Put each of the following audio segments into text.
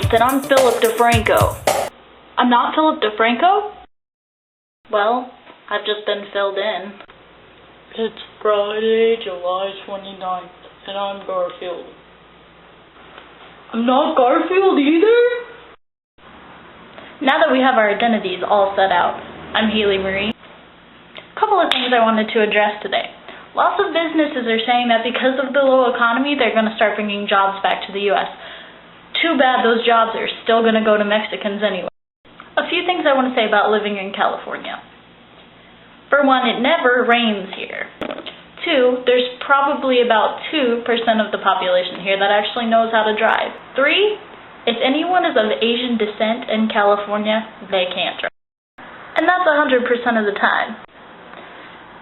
Then I'm Philip DeFranco. I'm not Philip DeFranco? Well, I've just been filled in. It's Friday, July 29th, and I'm Garfield. I'm not Garfield either? Now that we have our identities all set out, I'm Haley Marie. A couple of things I wanted to address today. Lots of businesses are saying that because of the low economy, they're going to start bringing jobs back to the U.S. Too bad those jobs are still going to go to Mexicans anyway. A few things I want to say about living in California. For one, it never rains here. Two, there's probably about 2% of the population here that actually knows how to drive. Three, if anyone is of Asian descent in California, they can't drive. And that's 100% of the time.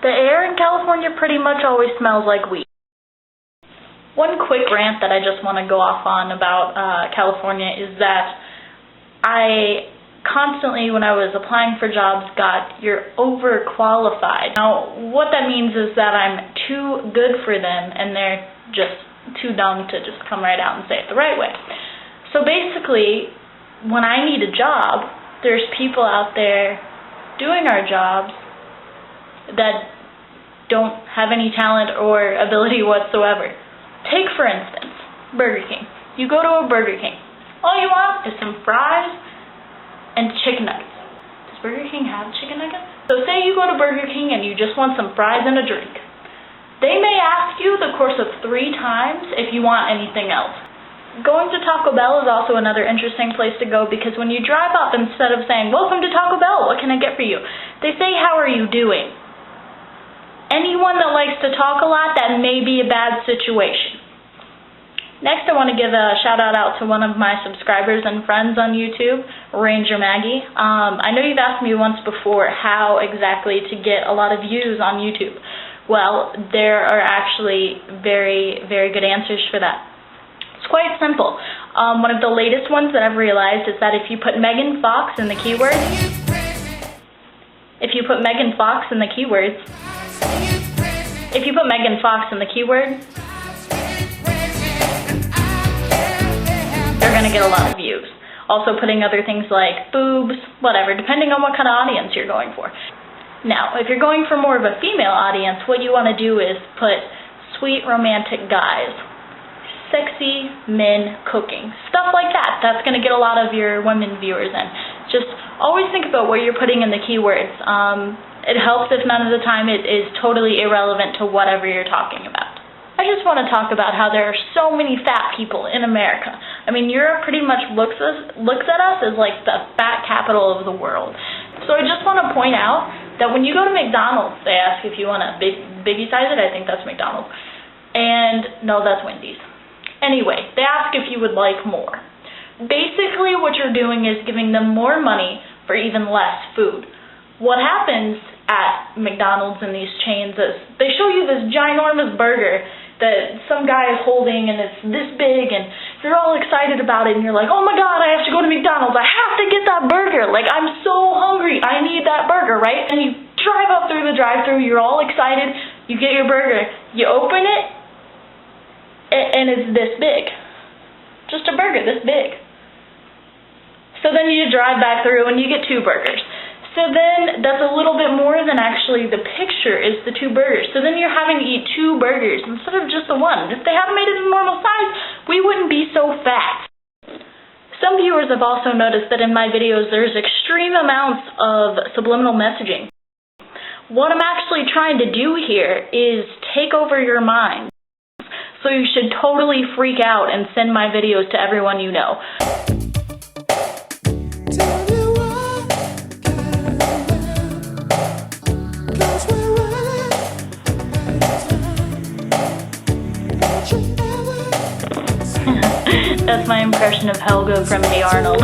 The air in California pretty much always smells like weed. One quick rant that I just want to go off on about California is that I constantly, when I was applying for jobs, got "you're overqualified." Now, what that means is that I'm too good for them and they're just too dumb to just come right out and say it the right way. So basically, when I need a job, there's people out there doing our jobs that don't have any talent or ability whatsoever. Take, for instance, Burger King. You go to a Burger King. All you want is some fries and chicken nuggets. Does Burger King have chicken nuggets? So say you go to Burger King and you just want some fries and a drink. They may ask you the course of 3 times if you want anything else. Going to Taco Bell is also another interesting place to go because when you drive up, instead of saying, "Welcome to Taco Bell, what can I get for you?" they say, "How are you doing?" Anyone that likes to talk a lot, that may be a bad situation. Next, I want to give a shout out to one of my subscribers and friends on YouTube, Ranger Maggie. I know you've asked me once before how exactly to get a lot of views on YouTube. Well, there are actually very, very good answers for that. It's quite simple. One of the latest ones that I've realized is that if you put Megan Fox in the keywords, you're going to get a lot of views. Also putting other things like boobs, whatever, depending on what kind of audience you're going for. Now, if you're going for more of a female audience, what you want to do is put sweet romantic guys, sexy men cooking, stuff like that. That's going to get a lot of your women viewers in. Just always think about what you're putting in the keywords. It helps if none of the time it is totally irrelevant to whatever you're talking about. I just want to talk about how there are so many fat people in America. I mean, Europe pretty much looks at us as like the fat capital of the world. So I just want to point out that when you go to McDonald's, they ask if you want to biggie size it. I think that's McDonald's. And no, that's Wendy's. Anyway, they ask if you would like more. Basically, what you're doing is giving them more money for even less food. What happens at McDonald's and these chains is they show you this ginormous burger that some guy is holding and it's this big and you're all excited about it and you're like, "Oh my God, I have to go to McDonald's. I have to get that burger. Like, I'm so hungry. I need that burger," right? And you drive up through the drive-thru. You're all excited. You get your burger. You open it and it's this big. Just a burger this big. So then you drive back through and you get 2 burgers. So then that's a little bit more than actually the picture is the 2 burgers. So then you're having to eat 2 burgers instead of just the one. If they hadn't made it a normal size, we wouldn't be so fat. Some viewers have also noticed that in my videos there's extreme amounts of subliminal messaging. What I'm actually trying to do here is take over your mind. So you should totally freak out and send my videos to everyone you know. That's my impression of Helga from Hey Arnold.